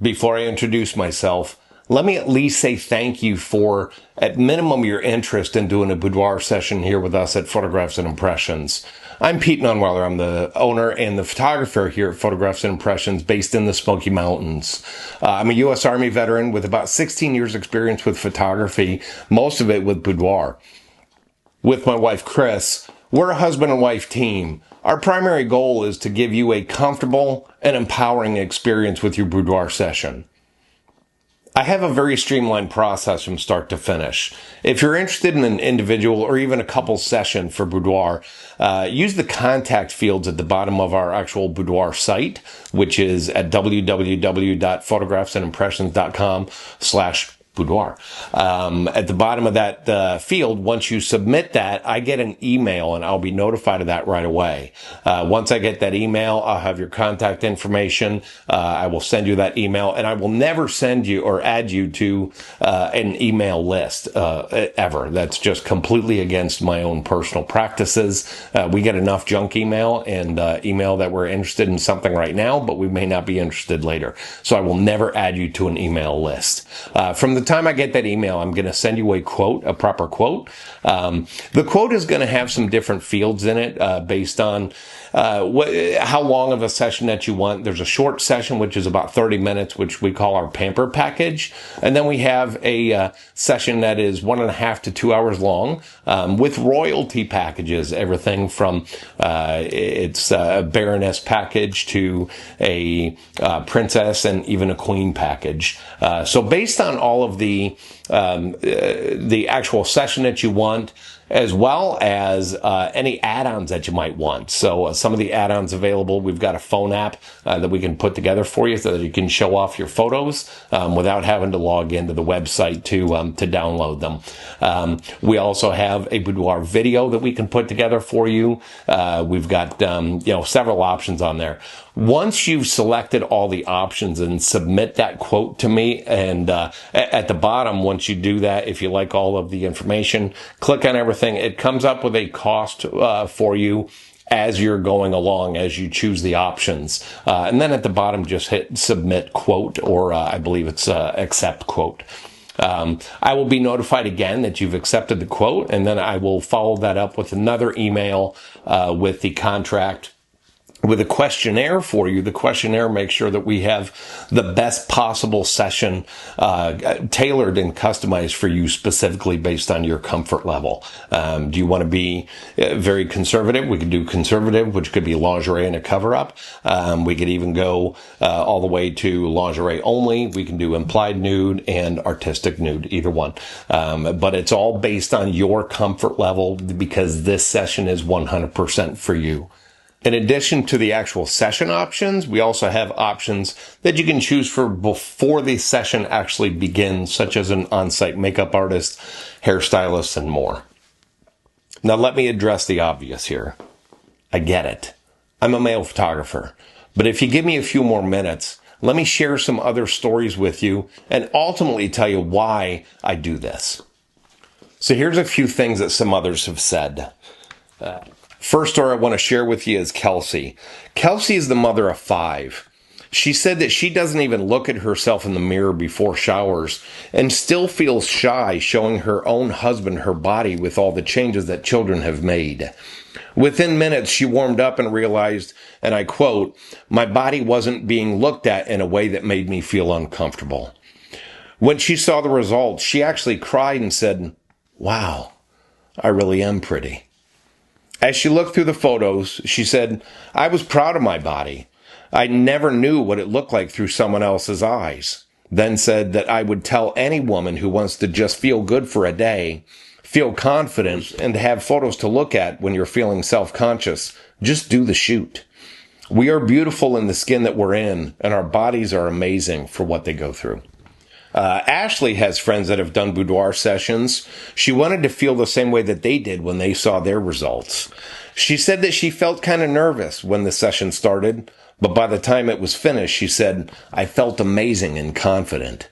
Before I introduce myself, let me at least say thank you for, at minimum, your interest in doing a boudoir session here with us at Photographs and Impressions. I'm Pete Nunweiler. I'm the owner and the photographer here at Photographs and Impressions based in the Smoky Mountains. I'm a U.S. Army veteran with about 16 years experience with photography, most of it with boudoir. With my wife, Chris, we're a husband and wife team. Our primary goal is to give you a comfortable and empowering experience with your boudoir session. I have a very streamlined process from start to finish. If you're interested in an individual or even a couple session for boudoir, use the contact fields at the bottom of our actual boudoir site, which is at www.photographsandimpressions.com/boudoir. At the bottom of that field, once you submit that, I get an email and I'll be notified of that right away. Once I get that email, I'll have your contact information. I will send you that email, and I will never send you or add you to an email list ever. That's just completely against my own personal practices. We get enough junk email and email that we're interested in something right now, but we may not be interested later. So I will never add you to an email list. From the time I get that email, I'm going to send you a quote, a proper quote. The quote is going to have some different fields in it based on how long of a session that you want. There's a short session, which is about 30 minutes, which we call our pamper package. And then we have a session that is 1.5 to 2 hours long with royalty packages, everything from it's a Baroness package to a princess and even a queen package. So based on all of the actual session that you want, as well as any add-ons that you might want. So some of the add-ons available, we've got a phone app that we can put together for you so that you can show off your photos without having to log into the website to download them. We also have a boudoir video that we can put together for you. We've got several options on there. Once you've selected all the options and submit that quote to me, and at the bottom, once you do that, if you like all of the information, click on everything. It comes up with a cost for you as you're going along, as you choose the options. And then at the bottom, just hit submit quote, or I believe it's accept quote. I will be notified again that you've accepted the quote, and then I will follow that up with another email with the contract, with a questionnaire for you. The questionnaire makes sure that we have the best possible session tailored and customized for you specifically based on your comfort level. Do you want to be very conservative? We could do conservative, which could be lingerie and a cover-up. We could even go all the way to lingerie only. We can do implied nude and artistic nude, either one. But it's all based on your comfort level because this session is 100% for you. In addition to the actual session options, we also have options that you can choose for before the session actually begins, such as an on-site makeup artist, hairstylist, and more. Now let me address the obvious here. I get it. I'm a male photographer. But if you give me a few more minutes, let me share some other stories with you and ultimately tell you why I do this. So here's a few things that some others have said. First story I want to share with you is Kelsey. Kelsey is the mother of 5. She said that she doesn't even look at herself in the mirror before showers and still feels shy showing her own husband her body with all the changes that children have made. Within minutes, she warmed up and realized, and I quote, "My body wasn't being looked at in a way that made me feel uncomfortable." When she saw the results, she actually cried and said, "Wow, I really am pretty." As she looked through the photos, she said, "I was proud of my body. I never knew what it looked like through someone else's eyes." Then said that I would tell any woman who wants to just feel good for a day, feel confident, and have photos to look at when you're feeling self-conscious, just do the shoot. We are beautiful in the skin that we're in, and our bodies are amazing for what they go through. Ashley has friends that have done boudoir sessions. She wanted to feel the same way that they did when they saw their results. She said that she felt kind of nervous when the session started, but by the time it was finished, she said, "I felt amazing and confident."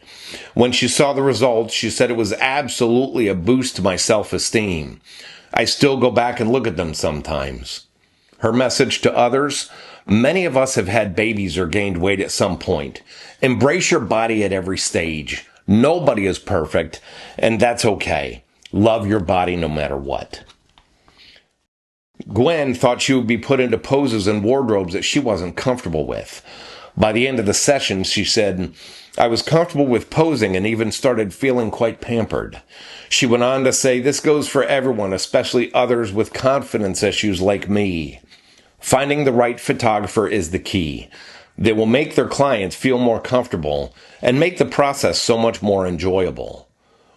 When she saw the results, she said it was absolutely a boost to my self-esteem. I still go back and look at them sometimes. Her message to others: Many of us have had babies or gained weight at some point. Embrace your body at every stage. Nobody is perfect, and that's okay. Love your body no matter what. Gwen thought she would be put into poses and wardrobes that she wasn't comfortable with. By the end of the session, she said, I was comfortable with posing and even started feeling quite pampered. She went on to say, this goes for everyone, especially others with confidence issues like me. Finding the right photographer is the key. They will make their clients feel more comfortable and make the process so much more enjoyable.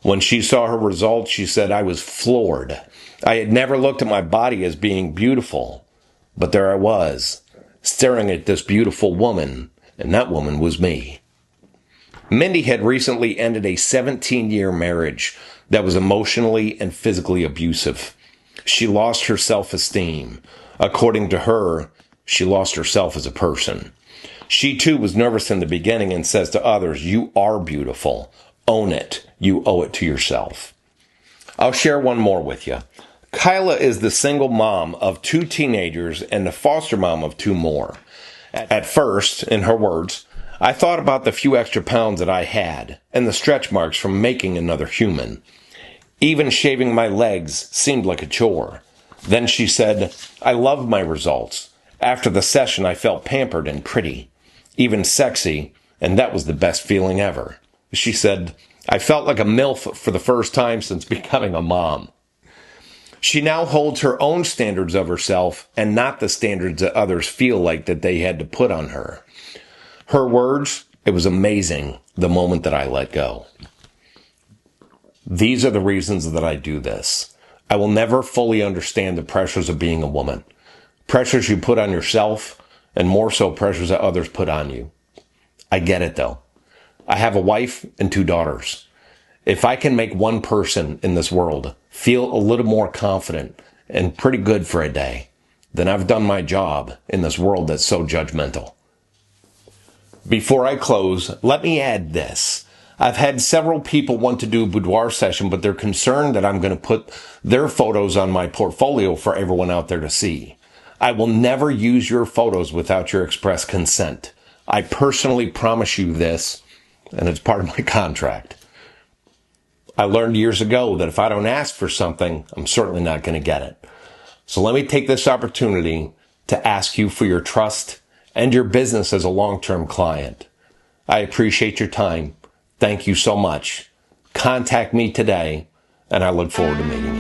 When she saw her results, she said, I was floored. I had never looked at my body as being beautiful, but there I was, staring at this beautiful woman, and that woman was me. Mindy had recently ended a 17-year marriage that was emotionally and physically abusive. She lost her self-esteem. According to her, she lost herself as a person. She too was nervous in the beginning and says to others, you are beautiful. Own it. You owe it to yourself. I'll share one more with you. Kyla is the single mom of 2 teenagers and the foster mom of 2 more. At first, in her words, I thought about the few extra pounds that I had and the stretch marks from making another human. Even shaving my legs seemed like a chore. Then she said, I loved my results. After the session, I felt pampered and pretty, even sexy, and that was the best feeling ever. She said, I felt like a M.I.L.F for the first time since becoming a mom. She now holds her own standards of herself and not the standards that others feel like that they had to put on her. Her words, it was amazing the moment that I let go. These are the reasons that I do this. I will never fully understand the pressures of being a woman. Pressures you put on yourself, and more so pressures that others put on you. I get it though. I have a wife and 2 daughters. If I can make one person in this world feel a little more confident and pretty good for a day, then I've done my job in this world that's so judgmental. Before I close, let me add this. I've had several people want to do a boudoir session, but they're concerned that I'm going to put their photos on my portfolio for everyone out there to see. I will never use your photos without your express consent. I personally promise you this, and it's part of my contract. I learned years ago that if I don't ask for something, I'm certainly not going to get it. So let me take this opportunity to ask you for your trust and your business as a long-term client. I appreciate your time. Thank you so much. Contact me today, and I look forward to meeting you.